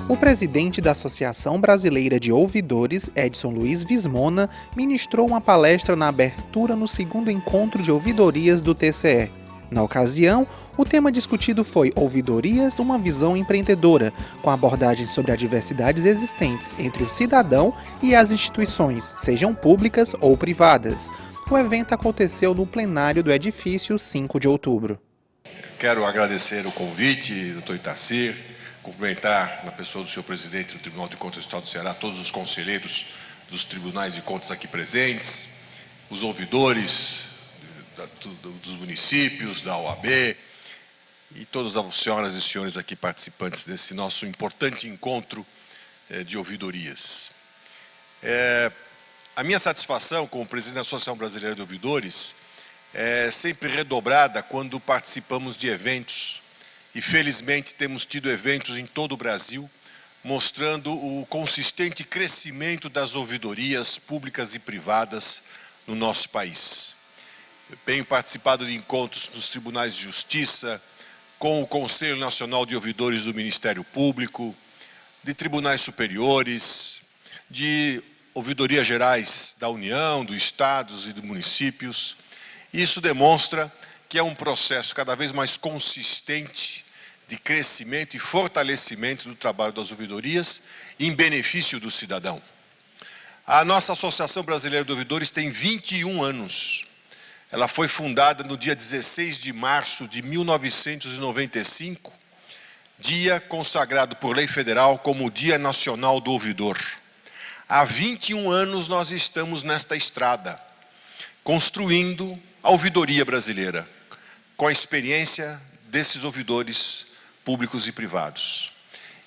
O presidente da Associação Brasileira de Ouvidores, Edson Luiz Vismona, ministrou uma palestra na abertura no segundo encontro de ouvidorias do TCE. Na ocasião, o tema discutido foi Ouvidorias, uma visão empreendedora, com abordagens sobre as diversidades existentes entre o cidadão e as instituições, sejam públicas ou privadas. O evento aconteceu no plenário do edifício 5 de outubro. Quero agradecer o convite, doutor Itacir, cumprimentar, na pessoa do senhor presidente do Tribunal de Contas do Estado do Ceará, todos os conselheiros dos tribunais de contas aqui presentes, os ouvidores dos municípios, da OAB e todas as senhoras e senhores aqui participantes desse nosso importante encontro de ouvidorias. A minha satisfação como presidente da Associação Brasileira de Ouvidores é sempre redobrada quando participamos de eventos, e felizmente temos tido eventos em todo o Brasil, mostrando o consistente crescimento das ouvidorias públicas e privadas no nosso país. Eu tenho participado de encontros nos tribunais de justiça, com o Conselho Nacional de Ouvidores do Ministério Público, de tribunais superiores, de ouvidorias gerais da União, dos estados e dos municípios. Isso demonstra que é um processo cada vez mais consistente de crescimento e fortalecimento do trabalho das ouvidorias em benefício do cidadão. A nossa Associação Brasileira de Ouvidores tem 21 anos. Ela foi fundada no dia 16 de março de 1995, dia consagrado por lei federal como o Dia Nacional do Ouvidor. Há 21 anos nós estamos nesta estrada, construindo a ouvidoria brasileira, com a experiência desses ouvidores públicos e privados.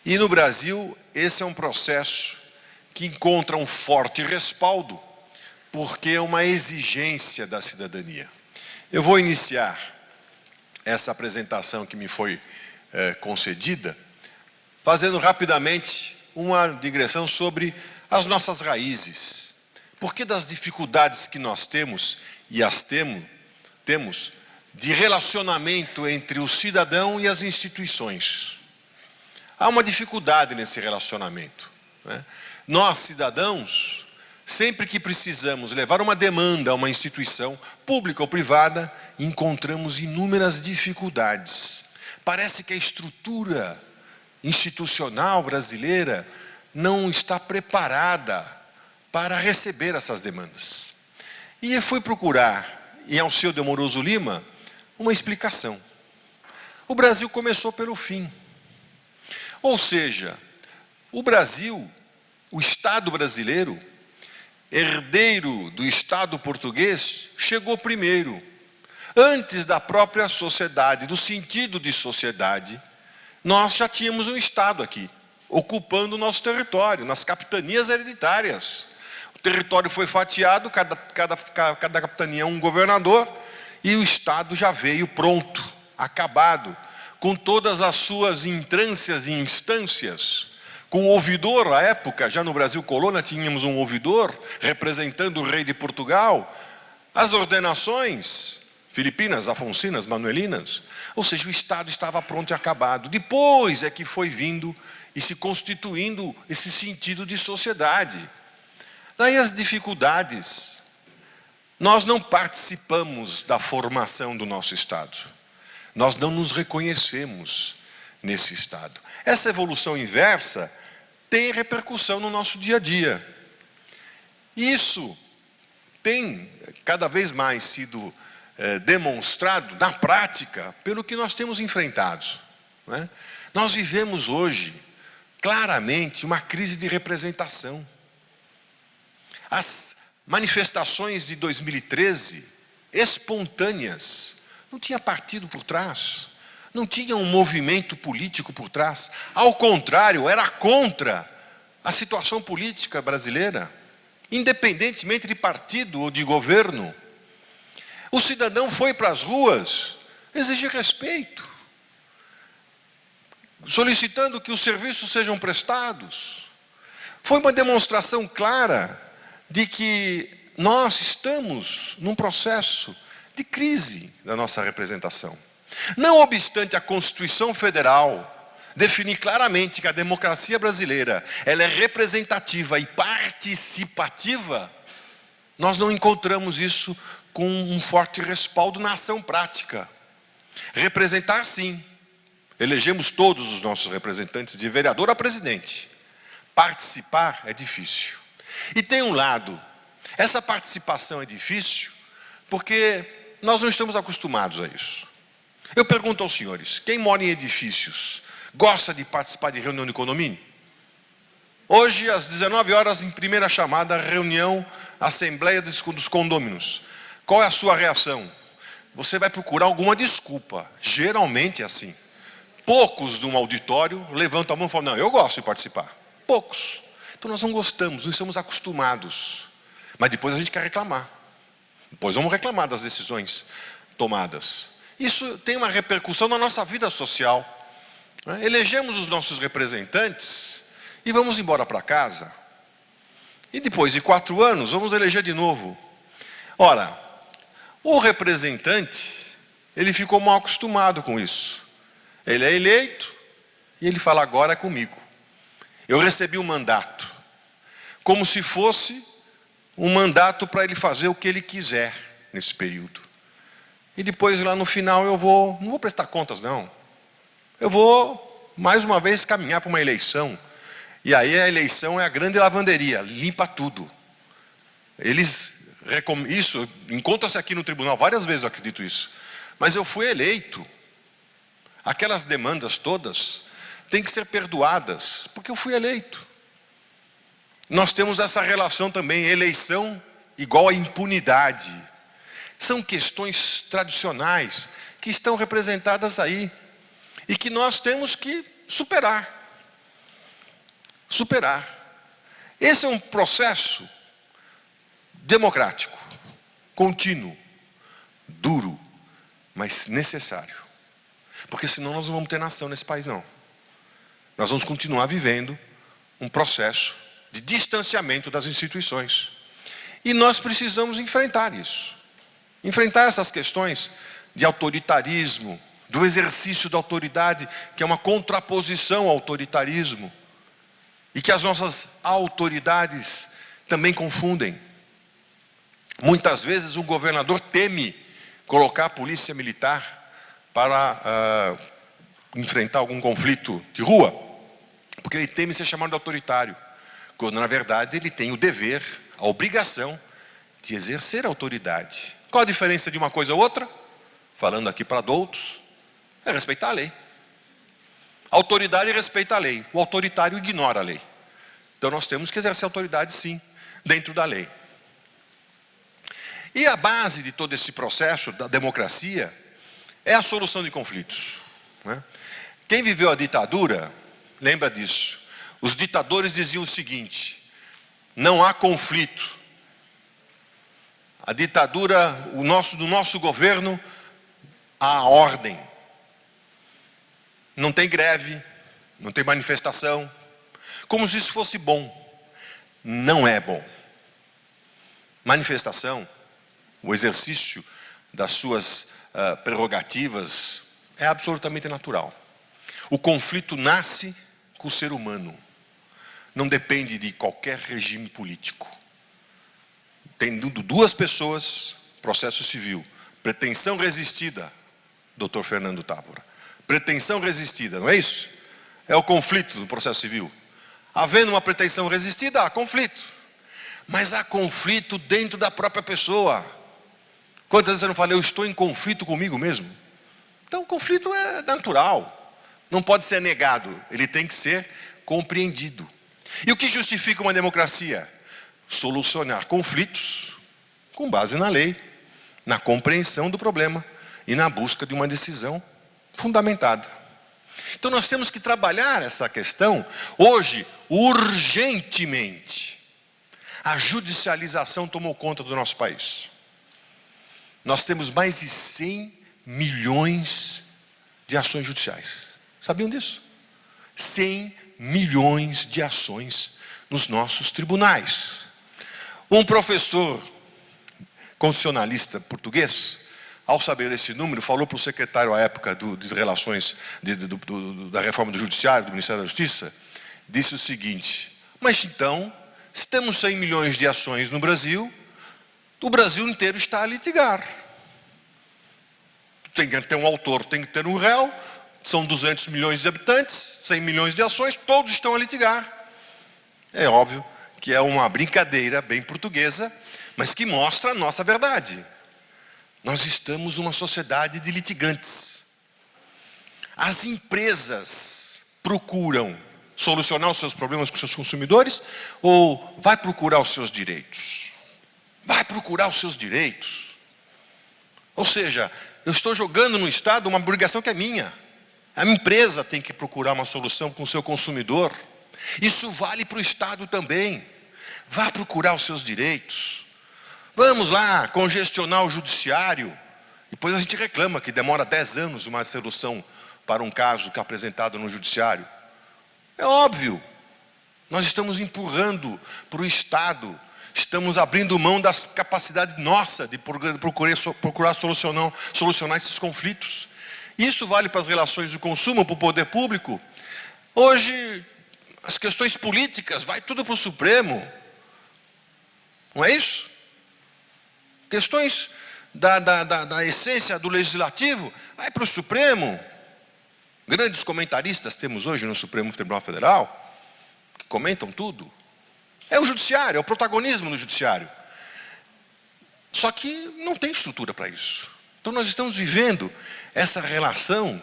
E no Brasil, esse é um processo que encontra um forte respaldo, porque é uma exigência da cidadania. Eu vou iniciar essa apresentação que me foi concedida, fazendo rapidamente uma digressão sobre as nossas raízes. Por que das dificuldades que nós temos, e as temos, de relacionamento entre o cidadão e as instituições? Há uma dificuldade nesse relacionamento, né? Nós, cidadãos, sempre que precisamos levar uma demanda a uma instituição, pública ou privada, encontramos inúmeras dificuldades. Parece que a estrutura institucional brasileira não está preparada para receber essas demandas. E eu fui procurar, em Alceu de Amoroso Lima, uma explicação. O Brasil começou pelo fim. Ou seja, o Brasil, o Estado brasileiro, herdeiro do Estado português, chegou primeiro. Antes da própria sociedade, do sentido de sociedade, nós já tínhamos um Estado aqui, ocupando o nosso território, nas capitanias hereditárias. O território foi fatiado, cada capitania um governador, e o Estado já veio pronto, acabado, com todas as suas entrâncias e instâncias. Com o ouvidor, à época, já no Brasil colônia, tínhamos um ouvidor representando o rei de Portugal, as ordenações filipinas, afonsinas, manuelinas, ou seja, o Estado estava pronto e acabado. Depois é que foi vindo e se constituindo esse sentido de sociedade. Daí as dificuldades. Nós não participamos da formação do nosso Estado. Nós não nos reconhecemos nesse Estado. Essa evolução inversa tem repercussão no nosso dia a dia. Isso tem cada vez mais sido demonstrado na prática pelo que nós temos enfrentado, né? Nós vivemos hoje, claramente, uma crise de representação. As manifestações de 2013, espontâneas, não tinha partido por trás, não tinha um movimento político por trás. Ao contrário, era contra a situação política brasileira, independentemente de partido ou de governo. O cidadão foi para as ruas exigir respeito, solicitando que os serviços sejam prestados. Foi uma demonstração clara de que nós estamos num processo de crise da nossa representação. Não obstante a Constituição Federal definir claramente que a democracia brasileira ela é representativa e participativa, nós não encontramos isso com um forte respaldo na ação prática. Representar, sim. Elegemos todos os nossos representantes, de vereador a presidente. Participar é difícil. E tem um lado, essa participação é difícil porque nós não estamos acostumados a isso. Eu pergunto aos senhores, quem mora em edifícios gosta de participar de reunião de condomínio? Hoje, às 19 horas, em primeira chamada, reunião, assembleia dos condôminos. Qual é a sua reação? Você vai procurar alguma desculpa. Geralmente é assim. Poucos de um auditório levantam a mão e falam, não, eu gosto de participar. Poucos. Então nós não gostamos, não estamos acostumados. Mas depois a gente quer reclamar. Depois vamos reclamar das decisões tomadas. Isso tem uma repercussão na nossa vida social. Elegemos os nossos representantes e vamos embora para casa. E depois de 4 anos, vamos eleger de novo. Ora, o representante, ele ficou mal acostumado com isso. Ele é eleito e ele fala, agora é comigo. Eu recebi um mandato, como se fosse um mandato para ele fazer o que ele quiser nesse período. E depois lá no final não vou prestar contas não. Eu vou, mais uma vez, caminhar para uma eleição. E aí a eleição é a grande lavanderia, limpa tudo. Isso encontra-se aqui no tribunal, várias vezes eu acredito isso. Mas eu fui eleito. Aquelas demandas todas têm que ser perdoadas, porque eu fui eleito. Nós temos essa relação também, eleição igual a impunidade. São questões tradicionais que estão representadas aí e que nós temos que superar. Esse é um processo democrático, contínuo, duro, mas necessário. Porque senão nós não vamos ter nação nesse país, não. Nós vamos continuar vivendo um processo de distanciamento das instituições. E nós precisamos enfrentar isso. Enfrentar essas questões de autoritarismo, do exercício da autoridade, que é uma contraposição ao autoritarismo, e que as nossas autoridades também confundem. Muitas vezes o governador teme colocar a polícia militar para enfrentar algum conflito de rua, porque ele teme ser chamado de autoritário, quando na verdade ele tem o dever, a obrigação de exercer a autoridade. Qual a diferença de uma coisa ou outra? Falando aqui para adultos, é respeitar a lei. A autoridade respeita a lei, o autoritário ignora a lei. Então nós temos que exercer a autoridade sim, dentro da lei. E a base de todo esse processo da democracia é a solução de conflitos. Quem viveu a ditadura, lembra disso. Os ditadores diziam o seguinte, não há conflito. A ditadura, do nosso governo, há ordem. Não tem greve, não tem manifestação. Como se isso fosse bom. Não é bom. Manifestação, o exercício das suas prerrogativas é absolutamente natural. O conflito nasce com o ser humano. Não depende de qualquer regime político. Tendo 2 pessoas, processo civil. Pretensão resistida, Dr. Fernando Távora. Pretensão resistida, não é isso? É o conflito do processo civil. Havendo uma pretensão resistida, há conflito. Mas há conflito dentro da própria pessoa. Quantas vezes eu não falei, eu estou em conflito comigo mesmo? Então o conflito é natural. Não pode ser negado, ele tem que ser compreendido. E o que justifica uma democracia? Solucionar conflitos com base na lei, na compreensão do problema e na busca de uma decisão fundamentada. Então nós temos que trabalhar essa questão hoje, urgentemente. A judicialização tomou conta do nosso país. Nós temos mais de 100 milhões de ações judiciais. Sabiam disso? 100 milhões de ações nos nossos tribunais. Um professor constitucionalista português, ao saber desse número, falou para o secretário à época de relações da reforma do judiciário, do Ministério da Justiça, disse o seguinte: mas então, se temos 100 milhões de ações no Brasil, o Brasil inteiro está a litigar. Tem que ter um autor, tem que ter um réu, são 200 milhões de habitantes, 100 milhões de ações, todos estão a litigar. É óbvio que é uma brincadeira bem portuguesa, mas que mostra a nossa verdade. Nós estamos numa sociedade de litigantes. As empresas procuram solucionar os seus problemas com seus consumidores ou vai procurar os seus direitos? Vai procurar os seus direitos. Ou seja, eu estou jogando no Estado uma obrigação que é minha. A minha empresa tem que procurar uma solução com o seu consumidor. Isso vale para o Estado também. Vá procurar os seus direitos. Vamos lá congestionar o judiciário. Depois a gente reclama que demora 10 anos uma solução para um caso que é apresentado no judiciário. É óbvio. Nós estamos empurrando para o Estado. Estamos abrindo mão da capacidade nossa de procurar solucionar esses conflitos. Isso vale para as relações de consumo, para o poder público. Hoje, as questões políticas, vai tudo para o Supremo. Não é isso? Questões da essência do legislativo, vai para o Supremo. Grandes comentaristas temos hoje no Supremo Tribunal Federal, que comentam tudo. É o judiciário, é o protagonismo do judiciário. Só que não tem estrutura para isso. Então nós estamos vivendo essa relação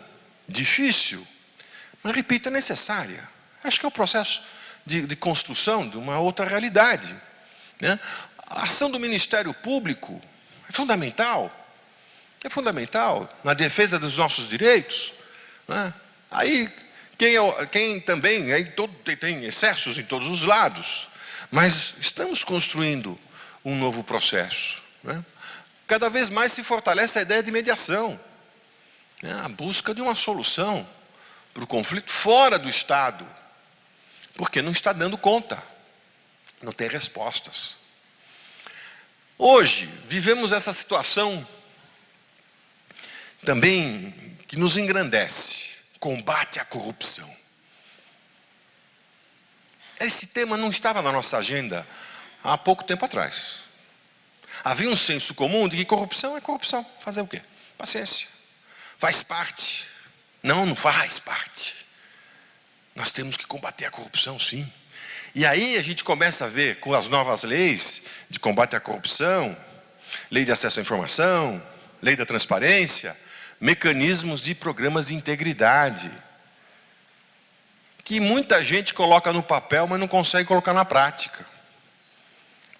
difícil, mas repito, é necessária. Acho que é um processo de construção de uma outra realidade, né? A ação do Ministério Público é fundamental na defesa dos nossos direitos, né? Aí, quem também, tem excessos em todos os lados, mas estamos construindo um novo processo, né? Cada vez mais se fortalece a ideia de mediação, né? A busca de uma solução para o conflito fora do Estado, porque não está dando conta, não tem respostas. Hoje, vivemos essa situação também que nos engrandece, combate à corrupção. Esse tema não estava na nossa agenda há pouco tempo atrás. Havia um senso comum de que corrupção é corrupção. Fazer o quê? Paciência. Faz parte. Não faz parte. Nós temos que combater a corrupção, sim. E aí a gente começa a ver, com as novas leis de combate à corrupção, lei de acesso à informação, lei da transparência, mecanismos de programas de integridade, que muita gente coloca no papel, mas não consegue colocar na prática.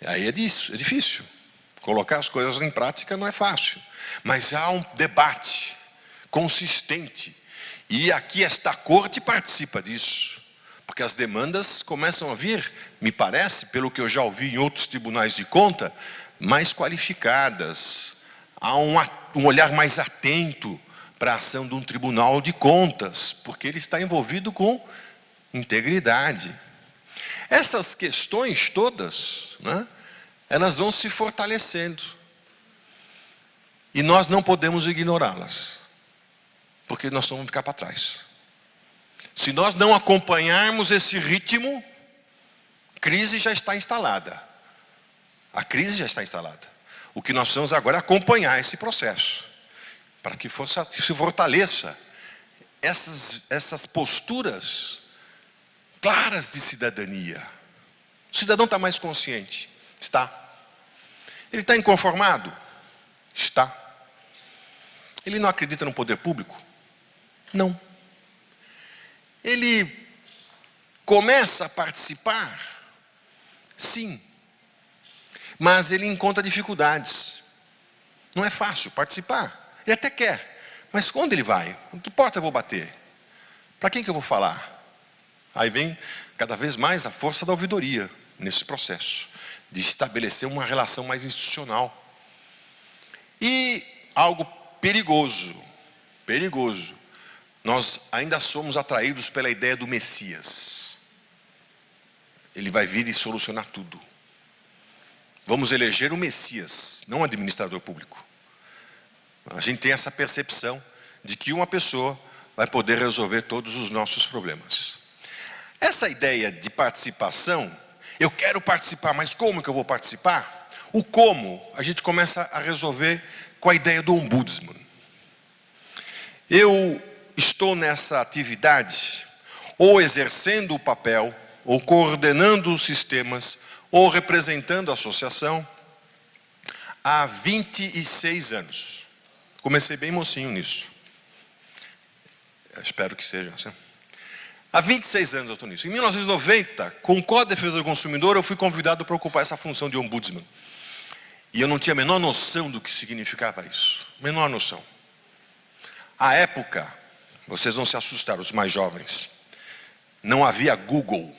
Aí é difícil. Colocar as coisas em prática não é fácil. Mas há um debate consistente. E aqui esta corte participa disso. Porque as demandas começam a vir, me parece, pelo que eu já ouvi em outros tribunais de conta, mais qualificadas. Há um olhar mais atento para a ação de um tribunal de contas, porque ele está envolvido com integridade. Essas questões todas, né, elas vão se fortalecendo. E nós não podemos ignorá-las, porque nós vamos ficar para trás. Se nós não acompanharmos esse ritmo, crise já está instalada. A crise já está instalada. O que nós precisamos agora é acompanhar esse processo, para que se fortaleça essas posturas claras de cidadania. O cidadão está mais consciente? Está. Ele está inconformado? Está. Ele não acredita no poder público? Não. Ele começa a participar? Sim. Mas ele encontra dificuldades. Não é fácil participar. Ele até quer. Mas onde ele vai? Que porta eu vou bater? Para quem que eu vou falar? Aí vem cada vez mais a força da ouvidoria nesse processo, de estabelecer uma relação mais institucional. E algo perigoso, nós ainda somos atraídos pela ideia do Messias. Ele vai vir e solucionar tudo. Vamos eleger o Messias, não o administrador público. A gente tem essa percepção de que uma pessoa vai poder resolver todos os nossos problemas. Essa ideia de participação, eu quero participar, mas como que eu vou participar? O como, a gente começa a resolver com a ideia do ombudsman. Eu estou nessa atividade, ou exercendo o papel, ou coordenando os sistemas, ou representando a associação, há 26 anos. Comecei bem mocinho nisso. Eu espero que seja assim. Há 26 anos eu estou nisso. Em 1990, com o Código de Defesa do Consumidor, eu fui convidado para ocupar essa função de ombudsman. E eu não tinha a menor noção do que significava isso. Menor noção. À época, vocês vão se assustar, os mais jovens, não havia Google.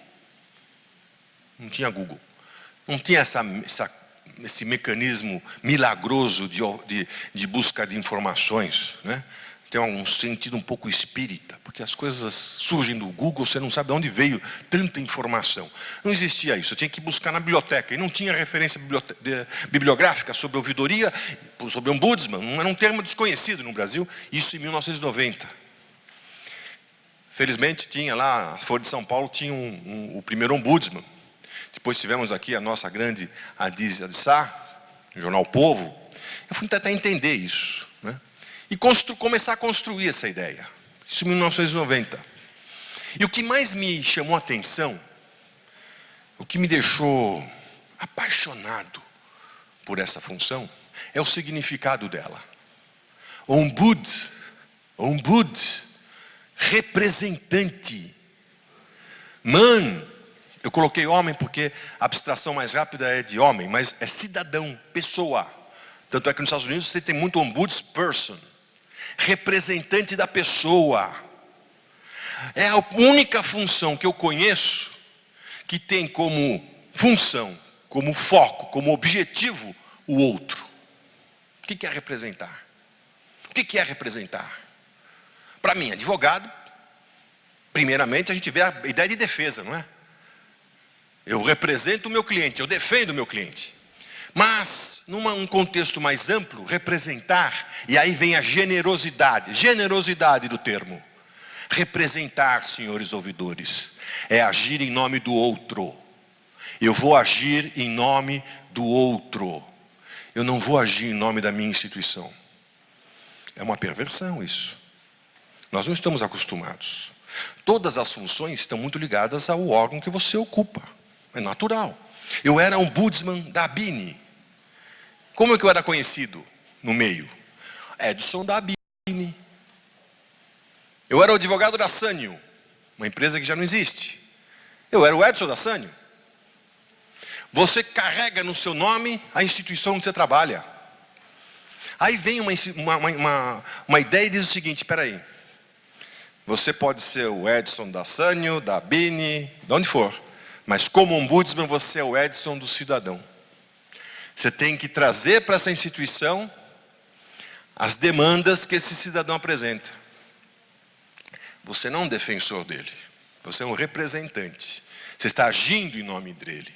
Não tinha Google. Não tinha esse mecanismo milagroso de busca de informações, né? Tem um sentido um pouco espírita, porque as coisas surgem do Google, você não sabe de onde veio tanta informação. Não existia isso, eu tinha que buscar na biblioteca, e não tinha referência bibliográfica sobre ouvidoria, sobre ombudsman, não era um termo desconhecido no Brasil, isso em 1990. Felizmente tinha lá, a Folha de São Paulo tinha o primeiro ombudsman. Depois tivemos aqui a nossa grande Adísia Adissá, o jornal Povo. Eu fui tentar entender isso, né? E começar a construir essa ideia. Isso em 1990. E o que mais me chamou a atenção, o que me deixou apaixonado por essa função, é o significado dela. Ombud, representante. Eu coloquei homem porque a abstração mais rápida é de homem, mas é cidadão, pessoa. Tanto é que nos Estados Unidos você tem muito ombudsperson, representante da pessoa. É a única função que eu conheço que tem como função, como foco, como objetivo o outro. O que é representar? O que é representar? Para mim, advogado, primeiramente a gente vê a ideia de defesa, não é? Eu represento o meu cliente, eu defendo o meu cliente. Mas, num contexto mais amplo, representar, e aí vem a generosidade do termo. Representar, senhores ouvidores, é agir em nome do outro. Eu vou agir em nome do outro. Eu não vou agir em nome da minha instituição. É uma perversão isso. Nós não estamos acostumados. Todas as funções estão muito ligadas ao órgão que você ocupa. É natural. Eu era ombudsman da ABINE. Como é que eu era conhecido no meio? Edson da ABINE. Eu era o advogado da Sânio, uma empresa que já não existe. Eu era o Edson da Sânio. Você carrega no seu nome a instituição onde você trabalha. Aí vem uma ideia e diz o seguinte, espera aí. Você pode ser o Edson da Sânio, da ABINE, de onde for. Mas como ombudsman você é o Edson do cidadão. Você tem que trazer para essa instituição as demandas que esse cidadão apresenta. Você não é um defensor dele. Você é um representante. Você está agindo em nome dele.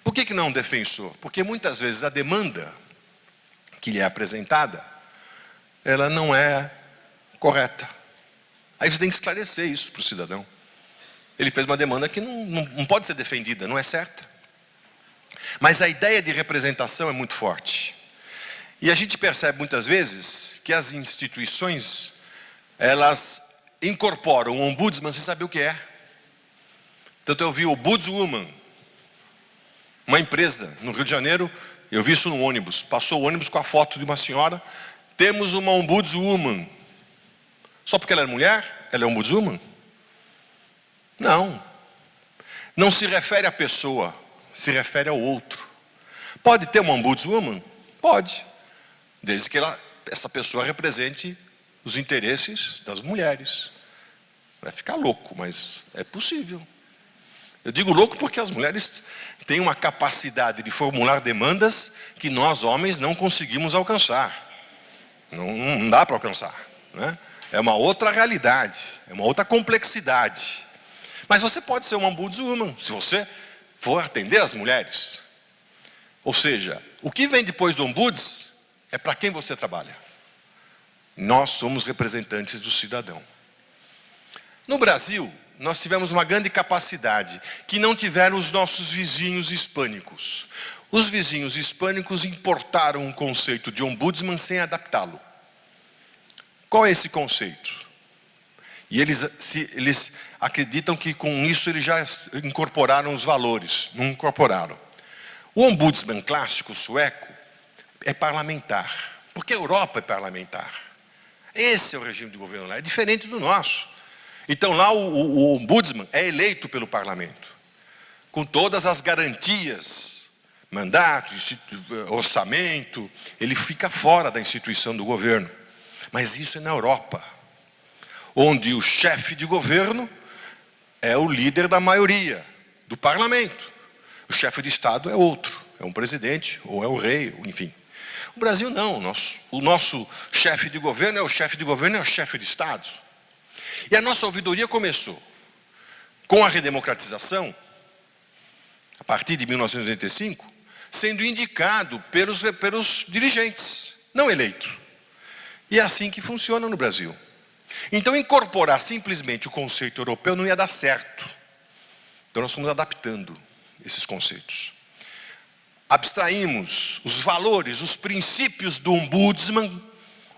Por que não um defensor? Porque muitas vezes a demanda que lhe é apresentada, ela não é correta. Aí você tem que esclarecer isso para o cidadão. Ele fez uma demanda que não pode ser defendida, não é certa. Mas a ideia de representação é muito forte. E a gente percebe muitas vezes que as instituições, elas incorporam o ombudsman sem saber o que é. Tanto eu vi o Ombudswoman, uma empresa no Rio de Janeiro, eu vi isso no ônibus, passou o ônibus com a foto de uma senhora, temos uma Ombudswoman. Só porque ela é mulher, ela é Ombudswoman? Não. Não se refere à pessoa, se refere ao outro. Pode ter uma Ombudswoman? Pode. Desde que essa pessoa represente os interesses das mulheres. Vai ficar louco, mas é possível. Eu digo louco porque as mulheres têm uma capacidade de formular demandas que nós, homens, não conseguimos alcançar. Não dá para alcançar, né? É uma outra realidade, é uma outra complexidade. Mas você pode ser uma ombudswoman, se você for atender as mulheres. Ou seja, o que vem depois do ombuds é para quem você trabalha. Nós somos representantes do cidadão. No Brasil, nós tivemos uma grande capacidade que não tiveram os nossos vizinhos hispânicos. Os vizinhos hispânicos importaram um conceito de ombudsman sem adaptá-lo. Qual é esse conceito? E eles acreditam que com isso eles já incorporaram os valores. Não incorporaram. O ombudsman clássico sueco é parlamentar, porque a Europa é parlamentar. Esse é o regime de governo lá, é diferente do nosso. Então lá o ombudsman é eleito pelo parlamento, com todas as garantias, mandato, orçamento, ele fica fora da instituição do governo. Mas isso é na Europa, onde o chefe de governo é o líder da maioria, do parlamento. O chefe de Estado é outro, é um presidente, ou é o rei, enfim. O Brasil não, o nosso chefe de governo é o chefe de governo, é o chefe de Estado. E a nossa ouvidoria começou com a redemocratização, a partir de 1985, sendo indicado pelos dirigentes, não eleito. E é assim que funciona no Brasil. Então, incorporar simplesmente o conceito europeu não ia dar certo. Então, nós fomos adaptando esses conceitos. Abstraímos os valores, os princípios do ombudsman,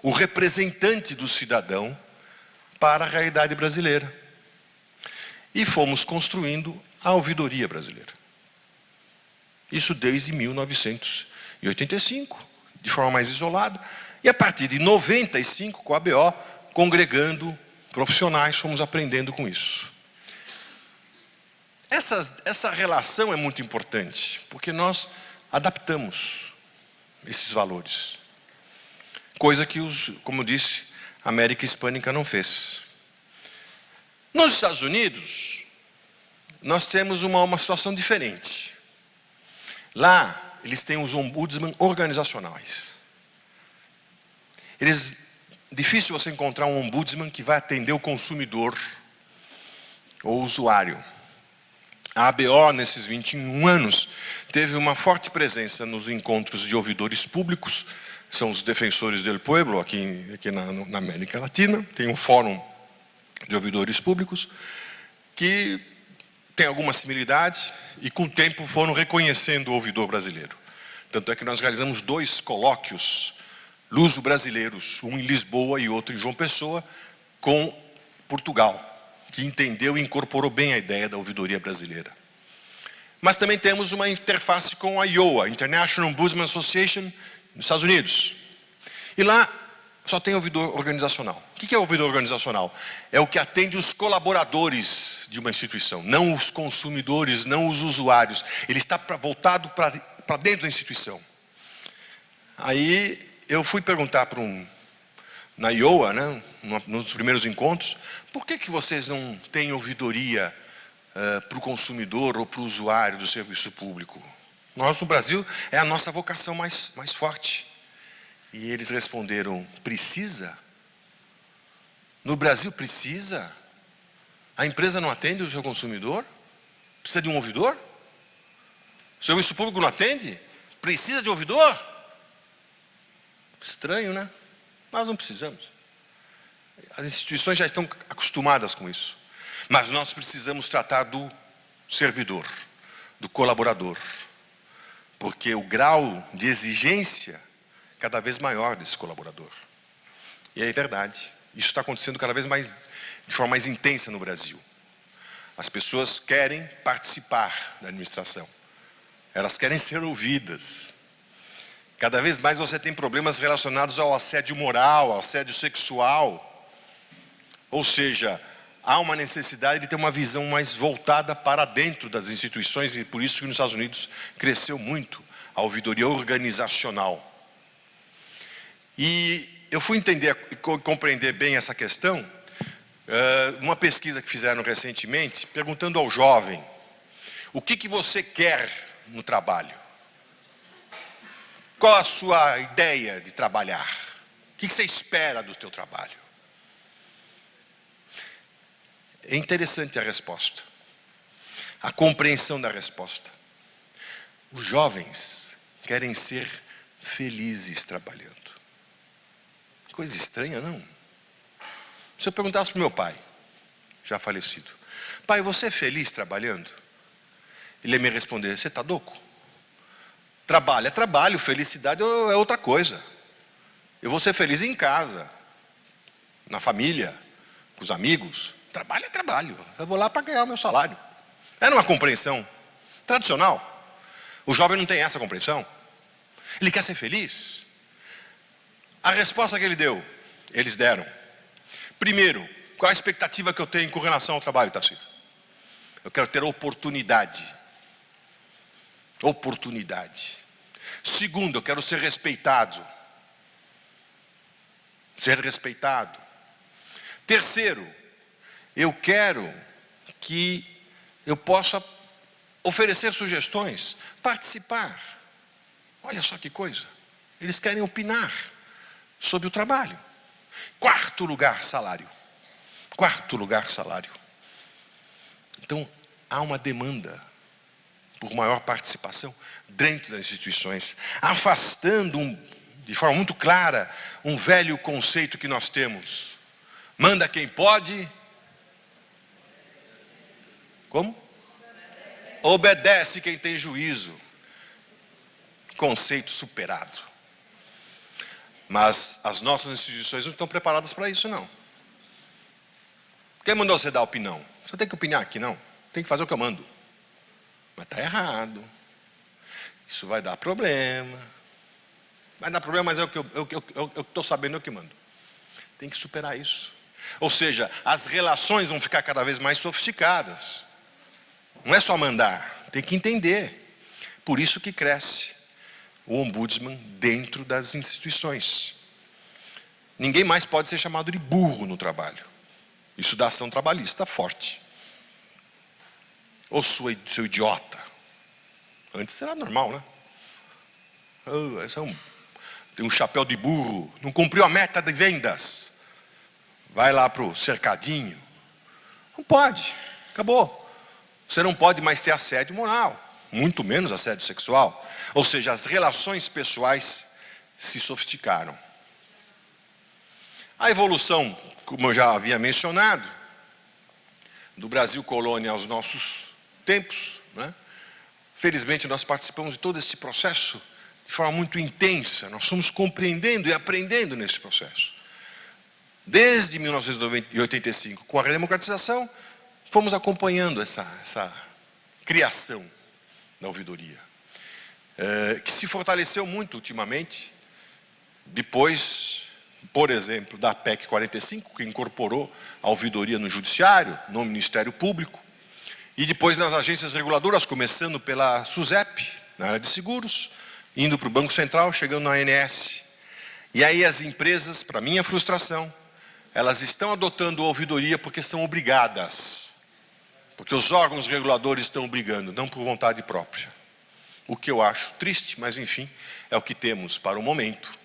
o representante do cidadão, para a realidade brasileira. E fomos construindo a ouvidoria brasileira. Isso desde 1985, de forma mais isolada. E a partir de 95, com a ABO, congregando profissionais, fomos aprendendo com isso. Essa relação é muito importante, porque nós adaptamos esses valores. Coisa que, como eu disse, a América Hispânica não fez. Nos Estados Unidos, nós temos uma situação diferente. Lá, eles têm os ombudsman organizacionais. Difícil você encontrar um ombudsman que vai atender o consumidor ou usuário. A ABO, nesses 21 anos, teve uma forte presença nos encontros de ouvidores públicos, são os defensores del pueblo, aqui na América Latina, tem um fórum de ouvidores públicos, que tem alguma similaridade, e com o tempo foram reconhecendo o ouvidor brasileiro. Tanto é que nós realizamos 2 colóquios luso-brasileiros, um em Lisboa e outro em João Pessoa, com Portugal, que entendeu e incorporou bem a ideia da ouvidoria brasileira. Mas também temos uma interface com a IOA, International Ombudsman Association, nos Estados Unidos. E lá só tem ouvidor organizacional. O que é ouvidor organizacional? É o que atende os colaboradores de uma instituição, não os consumidores, não os usuários. Ele está voltado para dentro da instituição. Aí eu fui perguntar na IOA, né, nos primeiros encontros, por que vocês não têm ouvidoria para o consumidor ou para o usuário do serviço público? Nós, no Brasil, é a nossa vocação mais forte. E eles responderam, precisa? No Brasil precisa? A empresa não atende o seu consumidor? Precisa de um ouvidor? O serviço público não atende? Precisa de ouvidor? Estranho, né? Nós não precisamos. As instituições já estão acostumadas com isso. Mas nós precisamos tratar do servidor, do colaborador. Porque o grau de exigência é cada vez maior desse colaborador. E é verdade. Isso está acontecendo cada vez mais, de forma mais intensa no Brasil. As pessoas querem participar da administração. Elas querem ser ouvidas. Cada vez mais você tem problemas relacionados ao assédio moral, ao assédio sexual. Ou seja, há uma necessidade de ter uma visão mais voltada para dentro das instituições, e por isso que nos Estados Unidos cresceu muito a ouvidoria organizacional. E eu fui entender e compreender bem essa questão, uma pesquisa que fizeram recentemente, perguntando ao jovem, o que você quer no trabalho? Qual a sua ideia de trabalhar? O que você espera do teu trabalho? É interessante a resposta, a compreensão da resposta. Os jovens querem ser felizes trabalhando. Coisa estranha, não? Se eu perguntasse para o meu pai, já falecido, pai, você é feliz trabalhando? Ele ia me responder, você está louco? Trabalho é trabalho, felicidade é outra coisa. Eu vou ser feliz em casa, na família, com os amigos. Trabalho é trabalho, eu vou lá para ganhar o meu salário. Era uma compreensão tradicional. O jovem não tem essa compreensão. Ele quer ser feliz. A resposta que ele deu, eles deram. Primeiro, qual a expectativa que eu tenho com relação ao trabalho, Tarcísio? Eu quero ter oportunidade. Oportunidade. Segundo, eu quero ser respeitado. Ser respeitado. Terceiro, eu quero que eu possa oferecer sugestões, participar. Olha só que coisa. Eles querem opinar sobre o trabalho. Quarto lugar, salário. Quarto lugar, salário. Então, há uma demanda por maior participação dentro das instituições, afastando de forma muito clara um velho conceito que nós temos. Manda quem pode. Como? Obedece quem tem juízo. Conceito superado. Mas as nossas instituições não estão preparadas para isso, não. Quem mandou você dar opinião? Você tem que opinar aqui, não. Tem que fazer o que eu mando. Mas está errado. Isso vai dar problema. Vai dar problema, mas eu estou sabendo o que mando. Tem que superar isso. Ou seja, as relações vão ficar cada vez mais sofisticadas. Não é só mandar, tem que entender. Por isso que cresce o ombudsman dentro das instituições. Ninguém mais pode ser chamado de burro no trabalho. Isso dá ação trabalhista forte. Ou seu idiota. Antes era normal, né? Tem um chapéu de burro, não cumpriu a meta de vendas. Vai lá para o cercadinho. Não pode, acabou. Você não pode mais ter assédio moral, muito menos assédio sexual. Ou seja, as relações pessoais se sofisticaram. A evolução, como eu já havia mencionado, do Brasil colônia aos nossos tempos, né? Felizmente nós participamos de todo esse processo de forma muito intensa. Nós fomos compreendendo e aprendendo nesse processo. Desde 1985, com a redemocratização, fomos acompanhando essa criação da ouvidoria, que se fortaleceu muito ultimamente, depois, por exemplo, da PEC 45, que incorporou a ouvidoria no Judiciário, no Ministério Público, e depois nas agências reguladoras, começando pela SUSEP, na área de seguros, indo para o Banco Central, chegando na ANS. E aí as empresas, para minha frustração, elas estão adotando a ouvidoria porque são obrigadas. Porque os órgãos reguladores estão obrigando, não por vontade própria. O que eu acho triste, mas enfim, é o que temos para o momento.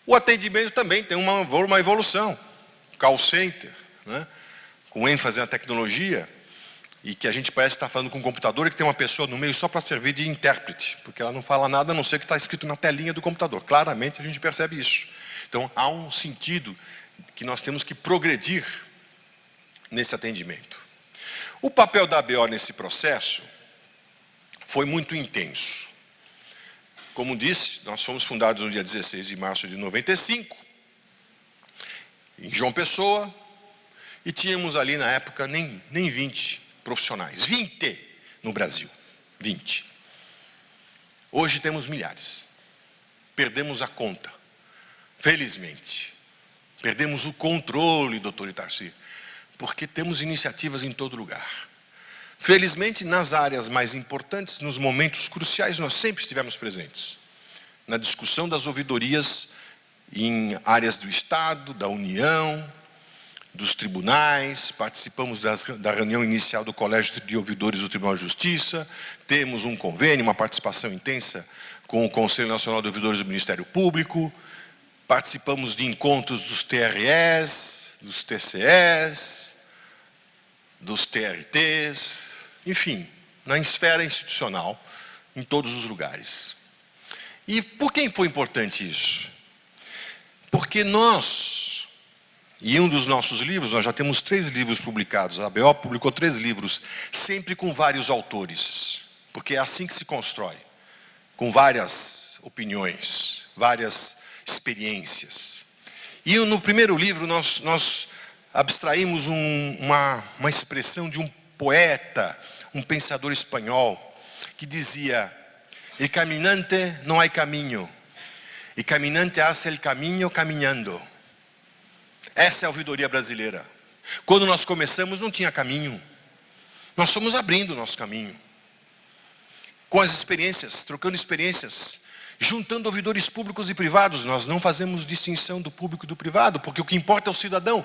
O atendimento também tem uma evolução. Call center, né? Com ênfase na tecnologia, e que a gente parece estar falando com um computador e que tem uma pessoa no meio só para servir de intérprete, porque ela não fala nada a não ser que está escrito na telinha do computador. Claramente a gente percebe isso. Então há um sentido que nós temos que progredir nesse atendimento. O papel da ABO nesse processo foi muito intenso. Como disse, nós fomos fundados no dia 16 de março de 95, em João Pessoa, e tínhamos ali na época nem 20 profissionais. 20 no Brasil. 20. Hoje temos milhares. Perdemos a conta. Felizmente. Perdemos o controle, doutor Itarci, porque temos iniciativas em todo lugar. Felizmente, nas áreas mais importantes, nos momentos cruciais, nós sempre estivemos presentes. Na discussão das ouvidorias em áreas do Estado, da União, dos tribunais, participamos da reunião inicial do Colégio de Ouvidores do Tribunal de Justiça, temos um convênio, uma participação intensa com o Conselho Nacional de Ouvidores do Ministério Público, participamos de encontros dos TREs, dos TCEs, dos TRTs, enfim, na esfera institucional, em todos os lugares. E por que foi importante isso? Porque nós, e em um dos nossos livros, nós já temos 3 livros publicados, a ABO publicou 3 livros, sempre com vários autores, porque é assim que se constrói, com várias opiniões, várias experiências. E no primeiro livro nós abstraímos uma expressão de um poeta, um pensador espanhol, que dizia: "El caminante no hay camino, e caminante hace el camino caminhando." Essa é a ouvidoria brasileira. Quando nós começamos não tinha caminho. Nós fomos abrindo o nosso caminho. Com as experiências, trocando experiências, juntando ouvidores públicos e privados. Nós não fazemos distinção do público e do privado, porque o que importa é o cidadão.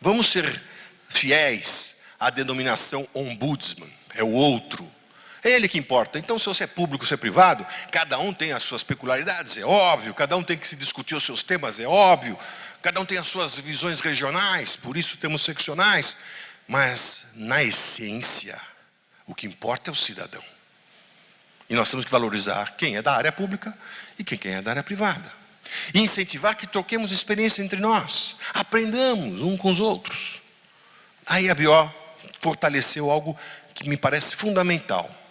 Vamos ser fiéis à denominação ombudsman, é o outro. É ele que importa. Então, se você é público ou se é privado, cada um tem as suas peculiaridades, é óbvio. Cada um tem que se discutir os seus temas, é óbvio. Cada um tem as suas visões regionais, por isso temos seccionais. Mas, na essência, o que importa é o cidadão. E nós temos que valorizar quem é da área pública e quem é da área privada. E incentivar que troquemos experiência entre nós. Aprendamos uns com os outros. Aí a BO fortaleceu algo que me parece fundamental.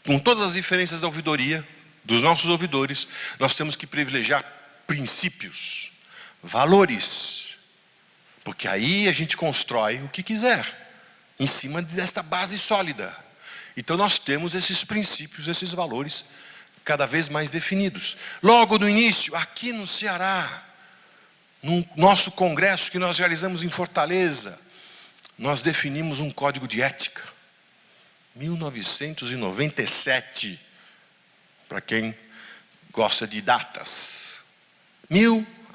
Com todas as diferenças da ouvidoria, dos nossos ouvidores, nós temos que privilegiar princípios, valores. Porque aí a gente constrói o que quiser, em cima desta base sólida. Então nós temos esses princípios, esses valores, cada vez mais definidos. Logo no início, aqui no Ceará, no nosso congresso que nós realizamos em Fortaleza, nós definimos um código de ética. 1997, para quem gosta de datas.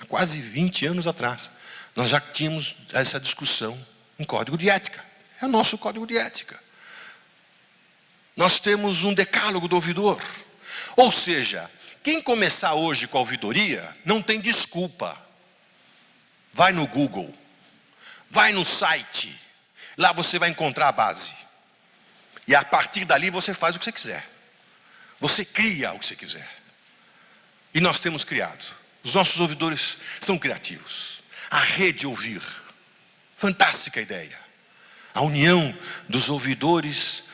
Quase 20 anos atrás, nós já tínhamos essa discussão, um código de ética. É o nosso código de ética. Nós temos um decálogo do ouvidor. Ou seja, quem começar hoje com a ouvidoria, não tem desculpa. Vai no Google, vai no site, lá você vai encontrar a base. E a partir dali você faz o que você quiser. Você cria o que você quiser. E nós temos criado. Os nossos ouvidores são criativos. A rede ouvir. Fantástica ideia. A união dos ouvidores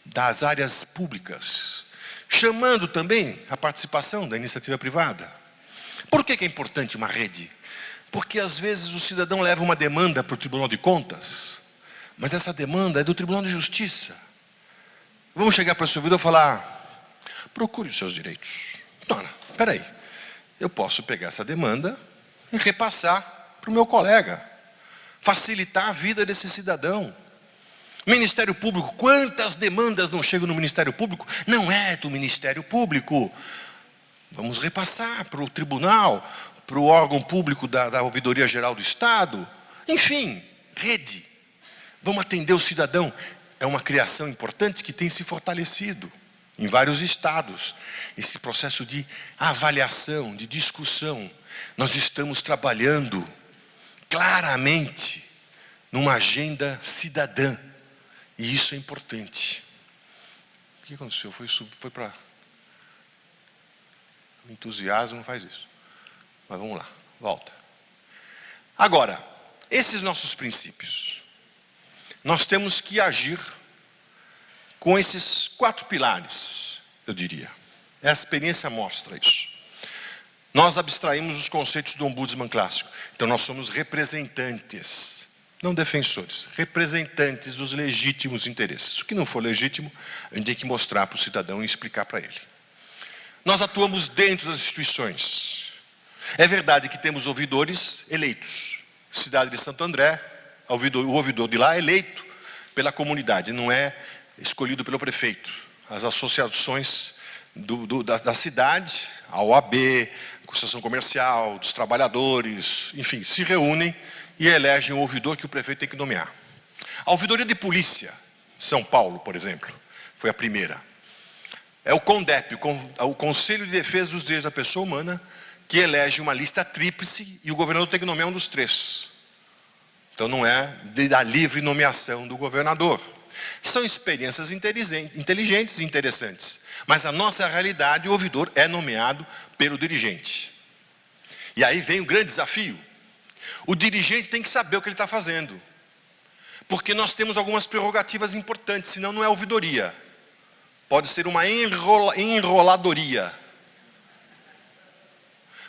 das áreas públicas. Chamando também a participação da iniciativa privada. Por que é importante uma rede? Porque às vezes o cidadão leva uma demanda para o Tribunal de Contas, mas essa demanda é do Tribunal de Justiça. Vamos chegar para o seu ouvidor e falar: procure os seus direitos. Dona, espera aí. Eu posso pegar essa demanda e repassar para o meu colega. Facilitar a vida desse cidadão. Ministério Público, quantas demandas não chegam no Ministério Público? Não é do Ministério Público. Vamos repassar para o tribunal, para o órgão público da Ouvidoria Geral do Estado. Enfim, rede. Vamos atender o cidadão. É uma criação importante que tem se fortalecido em vários estados. Esse processo de avaliação, de discussão. Nós estamos trabalhando claramente numa agenda cidadã. E isso é importante. O que aconteceu? Foi para... O entusiasmo faz isso. Mas vamos lá, volta. Agora, esses nossos princípios, nós temos que agir com esses 4 pilares, eu diria. A experiência mostra isso. Nós abstraímos os conceitos do ombudsman clássico. Então nós somos representantes, não defensores, representantes dos legítimos interesses. O que não for legítimo, a gente tem que mostrar para o cidadão e explicar para ele. Nós atuamos dentro das instituições. É verdade que temos ouvidores eleitos. Cidade de Santo André, o ouvidor de lá é eleito pela comunidade, não é escolhido pelo prefeito. As associações da cidade, a OAB, a Associação Comercial, dos trabalhadores, enfim, se reúnem e elegem um ouvidor que o prefeito tem que nomear. A ouvidoria de polícia, São Paulo, por exemplo, foi a primeira. É o CONDEP, o Conselho de Defesa dos Direitos da Pessoa Humana, que elege uma lista tríplice e o governador tem que nomear um dos 3. Então não é da livre nomeação do governador. São experiências inteligentes e interessantes, mas a nossa realidade, o ouvidor é nomeado pelo dirigente. E aí vem o grande desafio. O dirigente tem que saber o que ele está fazendo, porque nós temos algumas prerrogativas importantes, senão não é ouvidoria. Pode ser uma enroladoria.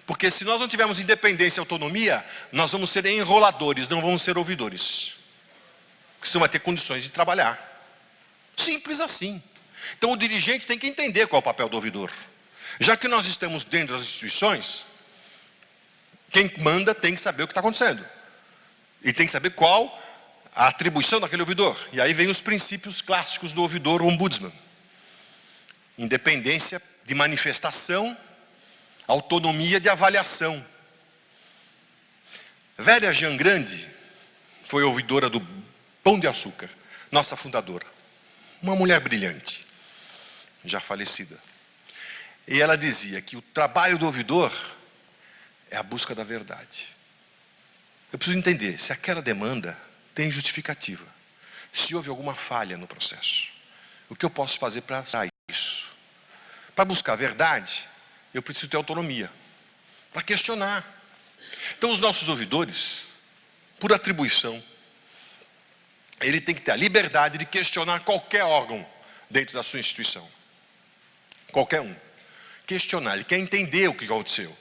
Porque se nós não tivermos independência e autonomia, nós vamos ser enroladores, não vamos ser ouvidores. Porque você vai ter condições de trabalhar. Simples assim. Então o dirigente tem que entender qual é o papel do ouvidor. Já que nós estamos dentro das instituições, quem manda tem que saber o que está acontecendo. E tem que saber qual a atribuição daquele ouvidor. E aí vem os princípios clássicos do ouvidor ombudsman. Independência de manifestação, autonomia de avaliação. Vera Jangrande foi ouvidora do Pão de Açúcar, nossa fundadora. Uma mulher brilhante, já falecida. E ela dizia que o trabalho do ouvidor é a busca da verdade. Eu preciso entender se aquela demanda tem justificativa, se houve alguma falha no processo. O que eu posso fazer para isso? Para buscar a verdade, eu preciso ter autonomia, para questionar. Então os nossos ouvidores, por atribuição, ele tem que ter a liberdade de questionar qualquer órgão dentro da sua instituição. Qualquer um. Questionar, ele quer entender o que aconteceu.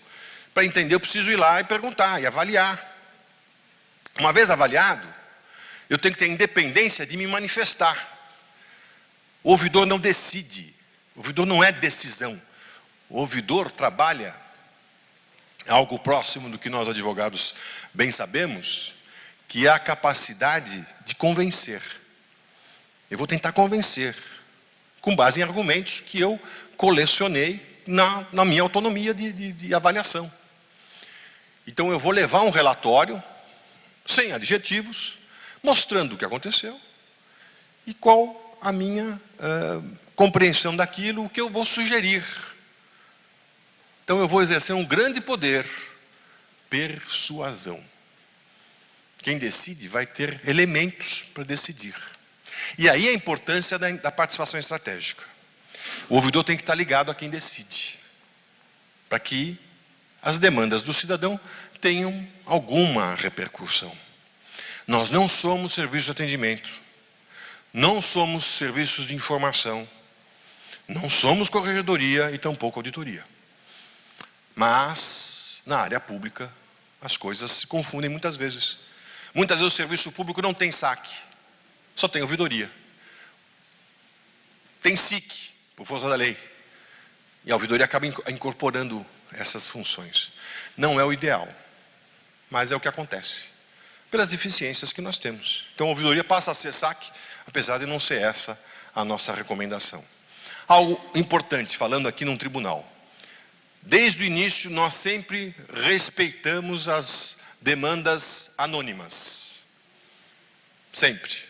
Para entender, eu preciso ir lá e perguntar, e avaliar. Uma vez avaliado, eu tenho que ter independência de me manifestar. O ouvidor não decide. O ouvidor não é decisão. O ouvidor trabalha algo próximo do que nós advogados bem sabemos, que é a capacidade de convencer. Eu vou tentar convencer, com base em argumentos que eu colecionei na minha autonomia de avaliação. Então eu vou levar um relatório, sem adjetivos, mostrando o que aconteceu e qual a minha compreensão daquilo, o que eu vou sugerir. Então eu vou exercer um grande poder, persuasão. Quem decide vai ter elementos para decidir. E aí a importância da participação estratégica. O ouvidor tem que estar ligado a quem decide, para que as demandas do cidadão tenham alguma repercussão. Nós não somos serviço de atendimento, não somos serviços de informação, não somos corregedoria e tampouco auditoria. Mas, na área pública, as coisas se confundem muitas vezes. Muitas vezes o serviço público não tem SAC, só tem ouvidoria. Tem SIC, por força da lei. E a ouvidoria acaba incorporando essas funções. Não é o ideal, mas é o que acontece, pelas deficiências que nós temos. Então a ouvidoria passa a ser SAC, apesar de não ser essa a nossa recomendação. Algo importante, falando aqui num tribunal. Desde o início, nós sempre respeitamos as demandas anônimas. Sempre.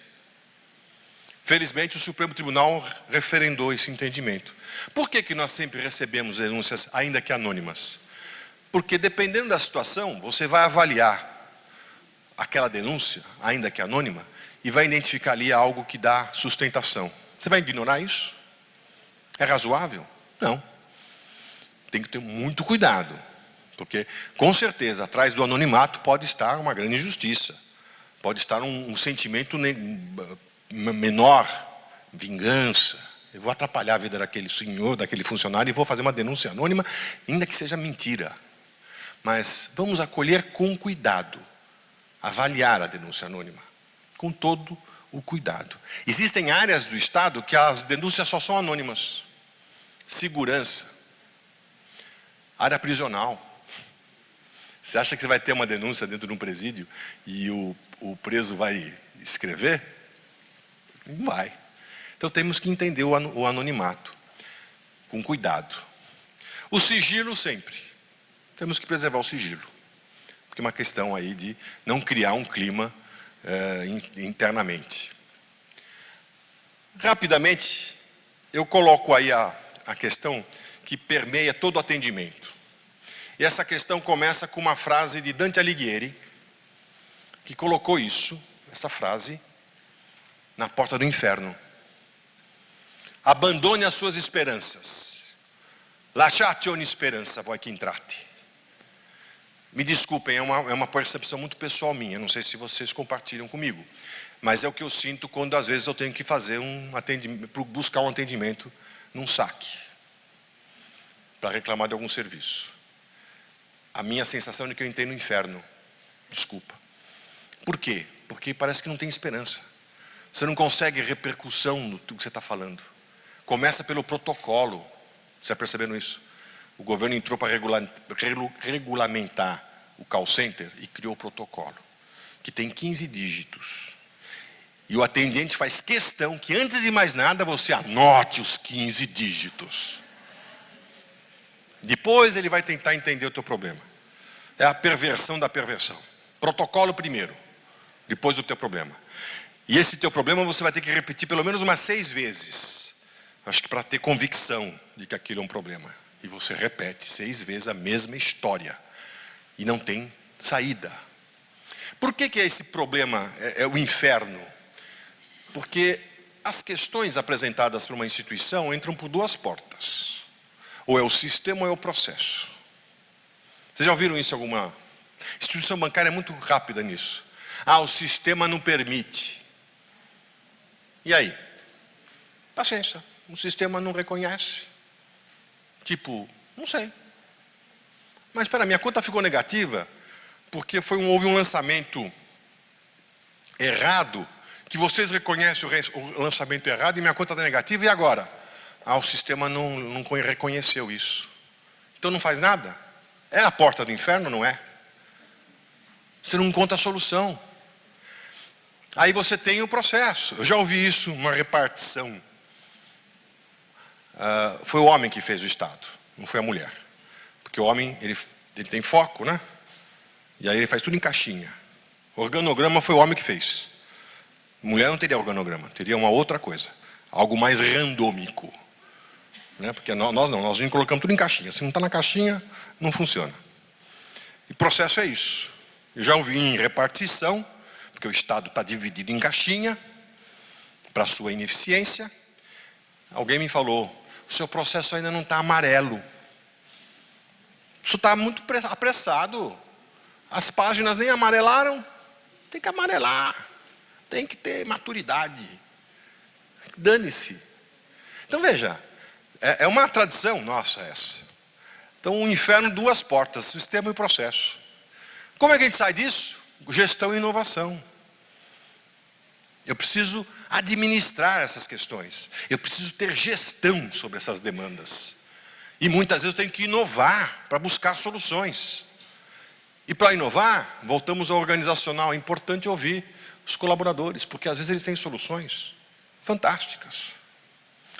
Felizmente, o Supremo Tribunal referendou esse entendimento. Por que nós sempre recebemos denúncias, ainda que anônimas? Porque, dependendo da situação, você vai avaliar aquela denúncia, ainda que anônima, e vai identificar ali algo que dá sustentação. Você vai ignorar isso? É razoável? Não. Tem que ter muito cuidado, porque, com certeza, atrás do anonimato pode estar uma grande injustiça, pode estar um sentimento menor, vingança. Eu vou atrapalhar a vida daquele senhor, daquele funcionário, e vou fazer uma denúncia anônima, ainda que seja mentira. Mas vamos acolher com cuidado, avaliar a denúncia anônima, com todo o cuidado. Existem áreas do Estado que as denúncias só são anônimas. Segurança. Área prisional. Você acha que você vai ter uma denúncia dentro de um presídio e o preso vai escrever? Não vai. Então temos que entender o anonimato, com cuidado. O sigilo sempre. Temos que preservar o sigilo. Porque é uma questão aí de não criar um clima internamente. Rapidamente, eu coloco aí a questão que permeia todo o atendimento. E essa questão começa com uma frase de Dante Alighieri, que colocou isso, essa frase, na porta do inferno. Abandone as suas esperanças. Lasciate ogni speranza voi che entrate. Me desculpem, é uma percepção muito pessoal minha, não sei se vocês compartilham comigo, mas é o que eu sinto quando às vezes eu tenho que fazer buscar um atendimento num saque, para reclamar de algum serviço. A minha sensação é que eu entrei no inferno. Desculpa. Por quê? Porque parece que não tem esperança. Você não consegue repercussão no que você está falando. Começa pelo protocolo. Você está percebendo isso? O governo entrou para regulamentar o call center e criou o protocolo, que tem 15 dígitos. E o atendente faz questão que, antes de mais nada, você anote os 15 dígitos. Depois ele vai tentar entender o teu problema. É a perversão da perversão. Protocolo primeiro, depois o teu problema. E esse teu problema você vai ter que repetir pelo menos umas 6 vezes. Acho que para ter convicção de que aquilo é um problema. E você repete 6 vezes a mesma história. E não tem saída. Por que esse problema é o inferno? Porque as questões apresentadas por uma instituição entram por 2 portas. Ou é o sistema ou é o processo. Vocês já ouviram isso em alguma... A instituição bancária é muito rápida nisso. O sistema não permite. E aí? Paciência. O sistema não reconhece. Tipo, não sei. Mas espera, minha conta ficou negativa porque houve um lançamento errado, que vocês reconhecem o lançamento errado e minha conta está negativa, e agora? O sistema não reconheceu isso. Então não faz nada? É a porta do inferno, não é? Você não encontra a solução. Aí você tem o processo. Eu já ouvi isso, uma repartição. Foi o homem que fez o Estado, não foi a mulher. Porque o homem, ele tem foco, né? E aí ele faz tudo em caixinha. O organograma foi o homem que fez. Mulher não teria organograma, teria uma outra coisa. Algo mais randômico. Né? Porque nós colocamos tudo em caixinha. Se não está na caixinha, não funciona. E o processo é isso. Eu já ouvi em repartição, porque o Estado está dividido em caixinha, para sua ineficiência. Alguém me falou, o seu processo ainda não está amarelo. Isso está muito apressado. As páginas nem amarelaram. Tem que amarelar. Tem que ter maturidade. Dane-se. Então veja, é uma tradição nossa essa. Então o inferno, 2 portas, sistema e processo. Como é que a gente sai disso? Gestão e inovação. Eu preciso administrar essas questões. Eu preciso ter gestão sobre essas demandas. E muitas vezes eu tenho que inovar para buscar soluções. E para inovar, voltamos ao organizacional. É importante ouvir os colaboradores, porque às vezes eles têm soluções fantásticas.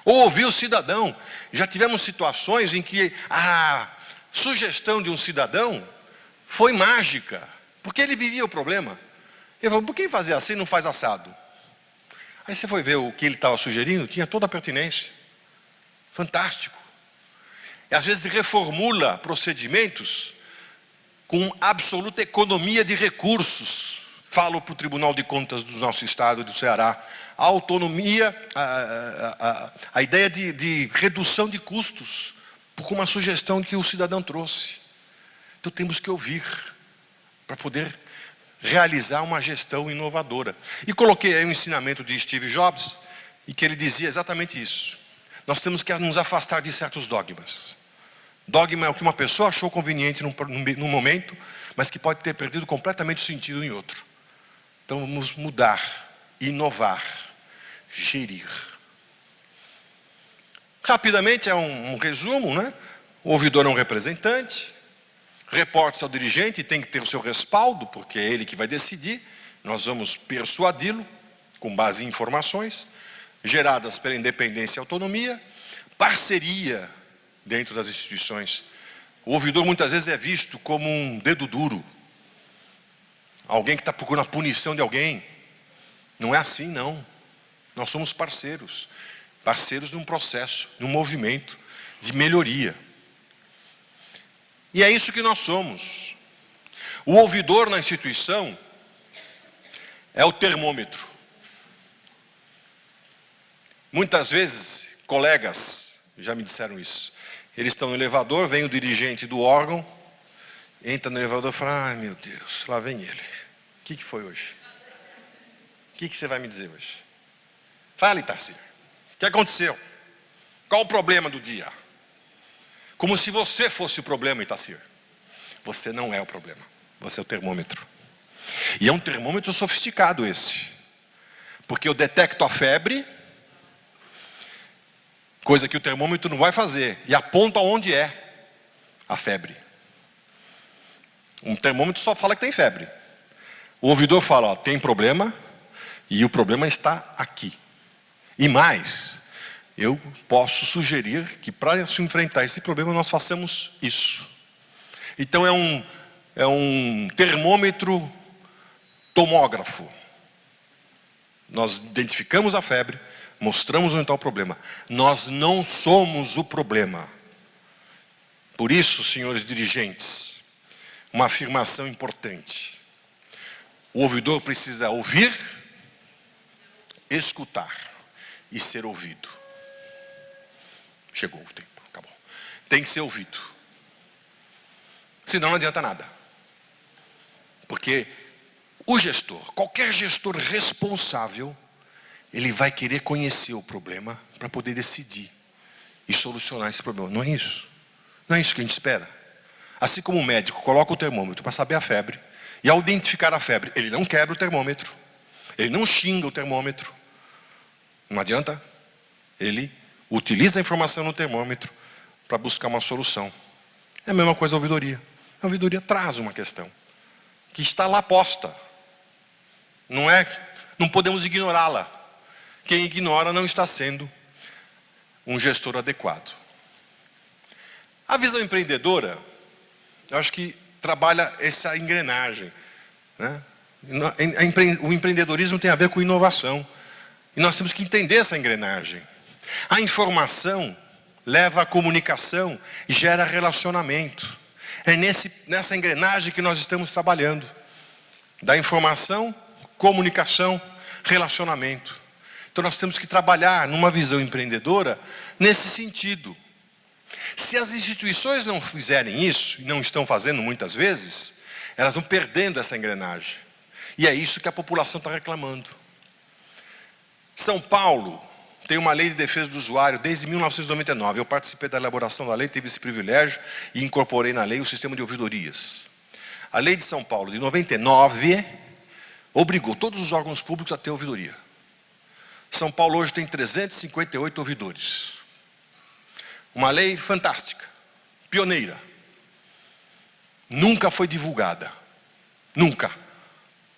Ou ouvir o cidadão. Já tivemos situações em que a sugestão de um cidadão foi mágica, porque ele vivia o problema. Ele falou, por que fazer assim e não faz assado? Aí você foi ver o que ele estava sugerindo, tinha toda a pertinência. Fantástico. E às vezes reformula procedimentos com absoluta economia de recursos. Falo para o Tribunal de Contas do nosso estado, do Ceará. A autonomia, a ideia de redução de custos, com uma sugestão que o cidadão trouxe. Então temos que ouvir, para poder realizar uma gestão inovadora. E coloquei aí um ensinamento de Steve Jobs, e que ele dizia exatamente isso. Nós temos que nos afastar de certos dogmas. Dogma é o que uma pessoa achou conveniente num momento, mas que pode ter perdido completamente o sentido em outro. Então vamos mudar, inovar, gerir. Rapidamente, é um resumo, né? O ouvidor é um representante, reporta-se ao dirigente e tem que ter o seu respaldo, porque é ele que vai decidir. Nós vamos persuadi-lo, com base em informações, geradas pela independência e autonomia, parceria dentro das instituições. O ouvidor muitas vezes é visto como um dedo duro, alguém que está procurando a punição de alguém. Não é assim, não. Nós somos parceiros, parceiros de um processo, de um movimento de melhoria. E é isso que nós somos. O ouvidor na instituição é o termômetro. Muitas vezes, colegas já me disseram isso. Eles estão no elevador, vem o dirigente do órgão, entra no elevador e fala, ai meu Deus, lá vem ele. O que foi hoje? O que você vai me dizer hoje? Fale, Tarcísio. O que aconteceu? Qual o problema do dia? Como se você fosse o problema, Itacir. Você não é o problema. Você é o termômetro. E é um termômetro sofisticado esse. Porque eu detecto a febre, coisa que o termômetro não vai fazer, e aponta onde é a febre. Um termômetro só fala que tem febre. O ouvidor fala, ó, tem problema, e o problema está aqui. E mais, eu posso sugerir que para se enfrentar esse problema nós façamos isso. Então é um termômetro tomógrafo. Nós identificamos a febre, mostramos onde está o problema. Nós não somos o problema. Por isso, senhores dirigentes, uma afirmação importante. O ouvidor precisa ouvir, escutar e ser ouvido. Chegou o tempo, acabou. Tem que ser ouvido. Senão não adianta nada. Porque o gestor, qualquer gestor responsável, ele vai querer conhecer o problema para poder decidir e solucionar esse problema. Não é isso? Não é isso que a gente espera? Assim como o médico coloca o termômetro para saber a febre, e ao identificar a febre, ele não quebra o termômetro, ele não xinga o termômetro, não adianta, ele utiliza a informação no termômetro para buscar uma solução. É a mesma coisa a ouvidoria. A ouvidoria traz uma questão que está lá posta. Não podemos ignorá-la. Quem ignora não está sendo um gestor adequado. A visão empreendedora, eu acho que trabalha essa engrenagem, né? O empreendedorismo tem a ver com inovação. E nós temos que entender essa engrenagem. A informação leva à comunicação e gera relacionamento. É nessa engrenagem que nós estamos trabalhando. Da informação, comunicação, relacionamento. Então nós temos que trabalhar numa visão empreendedora nesse sentido. Se as instituições não fizerem isso, e não estão fazendo muitas vezes, elas vão perdendo essa engrenagem. E é isso que a população está reclamando. São Paulo tem uma lei de defesa do usuário desde 1999. Eu participei da elaboração da lei, tive esse privilégio e incorporei na lei o sistema de ouvidorias. A lei de São Paulo, de 99, obrigou todos os órgãos públicos a ter ouvidoria. São Paulo hoje tem 358 ouvidores. Uma lei fantástica, pioneira. Nunca foi divulgada. Nunca.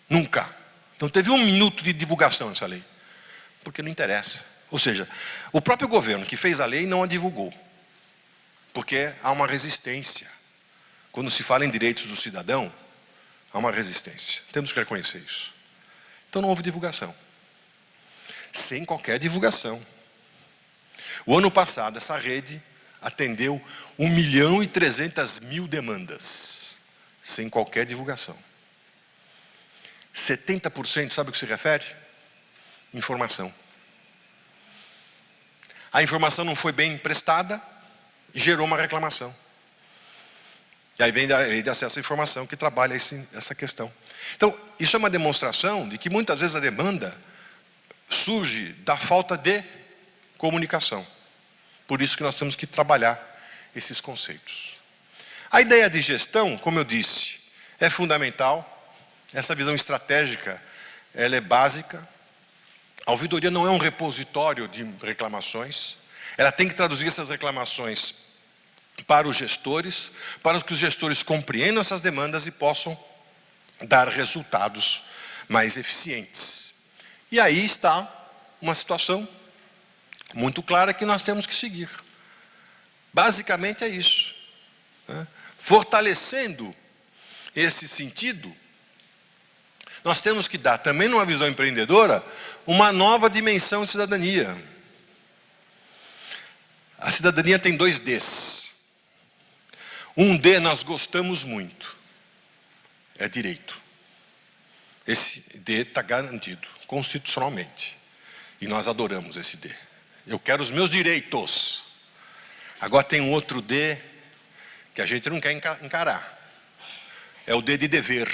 Nunca. Não teve um minuto de divulgação essa lei. Porque não interessa. Ou seja, o próprio governo que fez a lei não a divulgou. Porque há uma resistência. Quando se fala em direitos do cidadão, há uma resistência. Temos que reconhecer isso. Então não houve divulgação. Sem qualquer divulgação. O ano passado, essa rede atendeu 1.300.000 demandas. Sem qualquer divulgação. 70%, sabe o que se refere? Informação. A informação não foi bem prestada, gerou uma reclamação. E aí vem a lei de acesso à informação que trabalha essa questão. Então, isso é uma demonstração de que muitas vezes a demanda surge da falta de comunicação. Por isso que nós temos que trabalhar esses conceitos. A ideia de gestão, como eu disse, é fundamental. Essa visão estratégica, ela é básica. A ouvidoria não é um repositório de reclamações. Ela tem que traduzir essas reclamações para os gestores, para que os gestores compreendam essas demandas e possam dar resultados mais eficientes. E aí está uma situação muito clara que nós temos que seguir. Basicamente é isso, né? Fortalecendo esse sentido, nós temos que dar, também numa visão empreendedora, uma nova dimensão de cidadania. A cidadania tem 2 Ds. Um D nós gostamos muito. É direito. Esse D está garantido, constitucionalmente. E nós adoramos esse D. Eu quero os meus direitos. Agora tem um outro D que a gente não quer encarar. É o D de dever.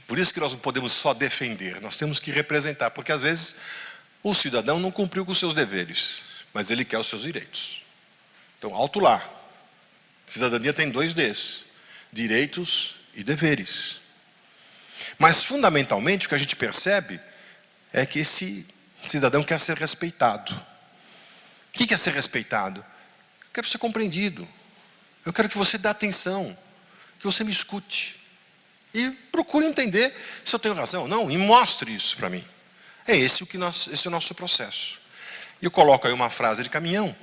Por isso que nós não podemos só defender, nós temos que representar, porque às vezes o cidadão não cumpriu com os seus deveres, mas ele quer os seus direitos. Então, alto lá. Cidadania tem 2 Ds, direitos e deveres. Mas, fundamentalmente, o que a gente percebe é que esse cidadão quer ser respeitado. O que é ser respeitado? Eu quero ser compreendido. Eu quero que você dê atenção, que você me escute. E procure entender se eu tenho razão ou não, e mostre isso para mim. Esse é o nosso processo. E eu coloco aí uma frase de caminhão.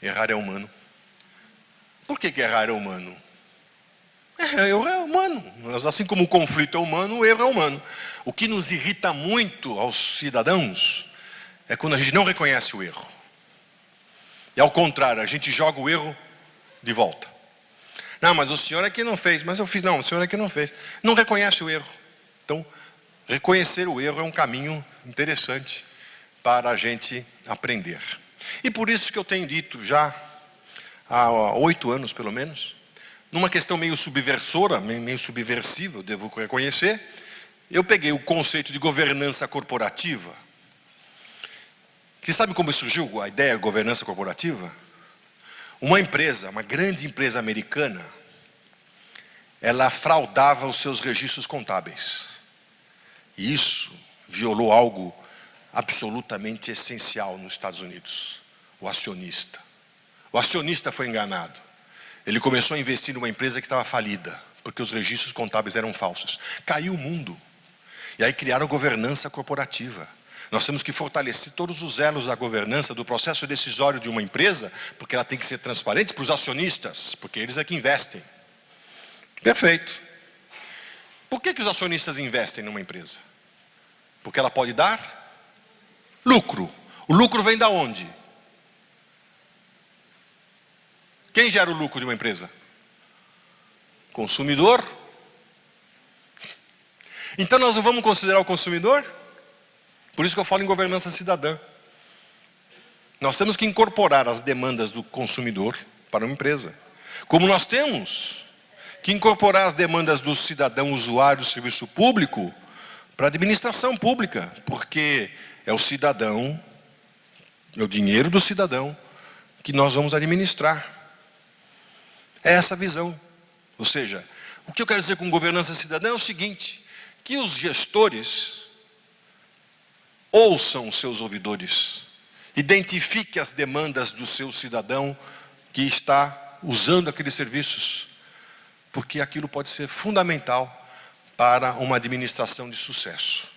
Errar é humano. Por que errar é humano? Erro é humano. Assim como o conflito é humano, o erro é humano. O que nos irrita muito aos cidadãos é quando a gente não reconhece o erro. E ao contrário, a gente joga o erro de volta. Não, mas o senhor é que não fez. Mas eu fiz. Não, o senhor é que não fez. Não reconhece o erro. Então, reconhecer o erro é um caminho interessante para a gente aprender. E por isso que eu tenho dito já há 8 anos, pelo menos, numa questão meio subversora, meio subversiva, eu devo reconhecer, eu peguei o conceito de governança corporativa. Que sabe como surgiu a ideia de governança corporativa? Uma empresa, uma grande empresa americana, ela fraudava os seus registros contábeis. E isso violou algo absolutamente essencial nos Estados Unidos: o acionista. O acionista foi enganado. Ele começou a investir numa empresa que estava falida, porque os registros contábeis eram falsos. Caiu o mundo. E aí criaram governança corporativa. Nós temos que fortalecer todos os elos da governança, do processo decisório de uma empresa, porque ela tem que ser transparente para os acionistas, porque eles é que investem. Perfeito. Por que os acionistas investem numa empresa? Porque ela pode dar lucro. O lucro vem da onde? Quem gera o lucro de uma empresa? Consumidor. Então nós não vamos considerar o consumidor? Por isso que eu falo em governança cidadã. Nós temos que incorporar as demandas do consumidor para uma empresa. Como nós temos que incorporar as demandas do cidadão usuário do serviço público para a administração pública, porque é o cidadão, é o dinheiro do cidadão que nós vamos administrar. É essa a visão. Ou seja, o que eu quero dizer com governança cidadã é o seguinte: que os gestores ouçam os seus ouvidores, identifique as demandas do seu cidadão que está usando aqueles serviços, porque aquilo pode ser fundamental para uma administração de sucesso.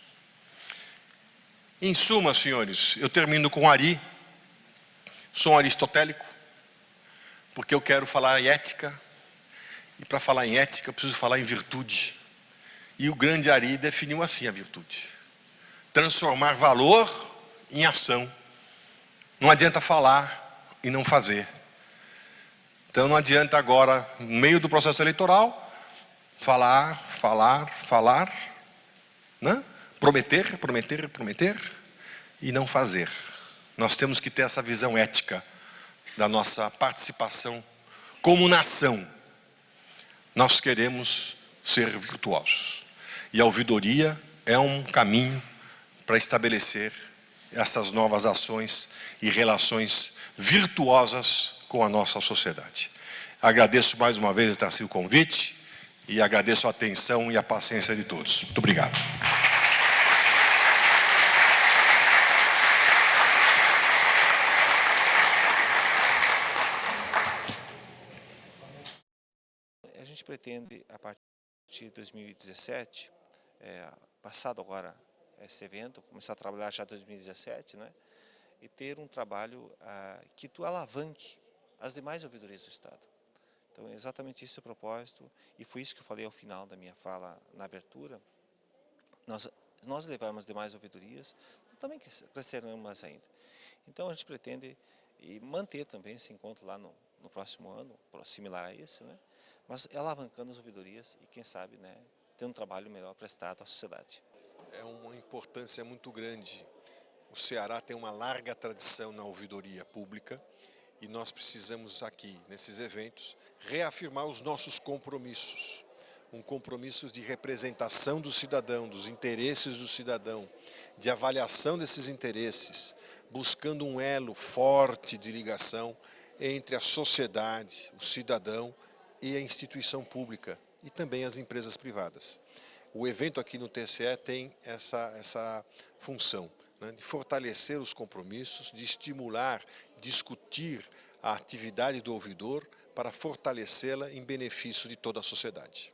Em suma, senhores, eu termino com Ari. Sou um aristotélico, porque eu quero falar em ética, e para falar em ética eu preciso falar em virtude. E o grande Ari definiu assim a virtude: transformar valor em ação. Não adianta falar e não fazer. Então não adianta agora, no meio do processo eleitoral, falar, né? Prometer e não fazer. Nós temos que ter essa visão ética da nossa participação como nação. Nós queremos ser virtuosos. E a ouvidoria é um caminho para estabelecer essas novas ações e relações virtuosas com a nossa sociedade. Agradeço mais uma vez, Darcy, o convite, e agradeço a atenção e a paciência de todos. Muito obrigado. A gente pretende, a partir de 2017, passado agora esse evento, começar a trabalhar já em 2017, né? E ter um trabalho que tu alavanque as demais ouvidorias do Estado. Então, é exatamente esse o propósito, e foi isso que eu falei ao final da minha fala na abertura. Nós levarmos demais ouvidorias, também cresceremos mais ainda. Então, a gente pretende manter também esse encontro lá no próximo ano, similar a esse, né? Mas alavancando as ouvidorias e, quem sabe, né, ter um trabalho melhor prestado à sociedade. É uma importância muito grande O Ceará tem uma larga tradição na ouvidoria pública e nós precisamos aqui, nesses eventos, reafirmar os nossos compromissos. Um compromisso de representação do cidadão, dos interesses do cidadão, de avaliação desses interesses, buscando um elo forte de ligação entre a sociedade, o cidadão e a instituição pública e também as empresas privadas. O evento aqui no TCE tem essa função, né, de fortalecer os compromissos, de estimular, discutir a atividade do ouvidor para fortalecê-la em benefício de toda a sociedade.